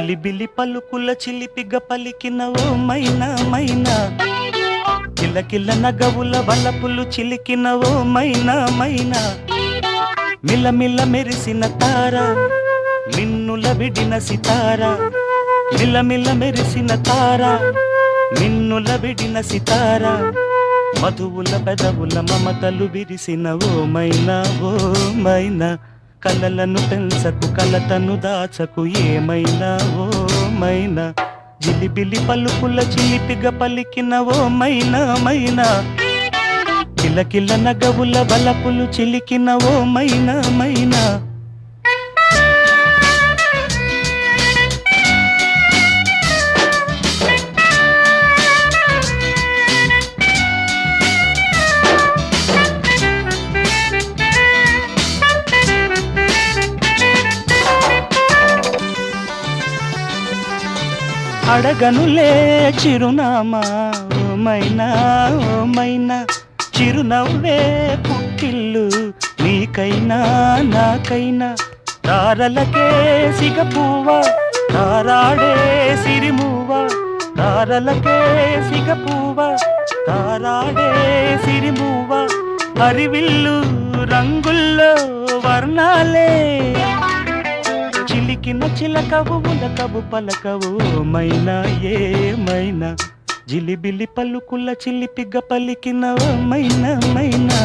జిలిబిలి పలుకుల చిలిపిగ పలికిన ఓ మైనా మైనా, కిలకిల నగవుల వలపులు చిలికిన ఓ మైనా మైనా, మిలమిల మెరిసిన తార మిన్నుల విడిన సితార, మిలమిల మెరిసిన తార మిన్నుల విడిన సితార, మధువుల పెదవుల మమతలు విరిసిన ఓ మైనా ఓ మైనా, కలలను పెంచకు కలతను దాచకు ఏమైనా ఓ మైనా, జిలిబిలి పలుకుల చిలిపిగ పలికిన ఓ మైనా మైనా, కిలకిల నగవుల బలపులు చిలికిన ఓ మైనా మైనా. అడగనులే చిరునామా ఓ మైనా ఓ మైనా, చిరునవ్వే పుట్టిల్లు నీకైనా నాకైనా, తారలకే సిగపువ్వ తారాడే సిరిమువ్వ, తారలకే సిగపువ్వ తారాడే సిరిమువ్వ, హరివిల్లు రంగుల్లో వర్ణాలే, చిలికిన చిలకవు ఉలకవు పలకవు మైనా ఏమైనా, జిలిబిలి పలుకుల చిలిపిగ పలికిన మైనా మైనా.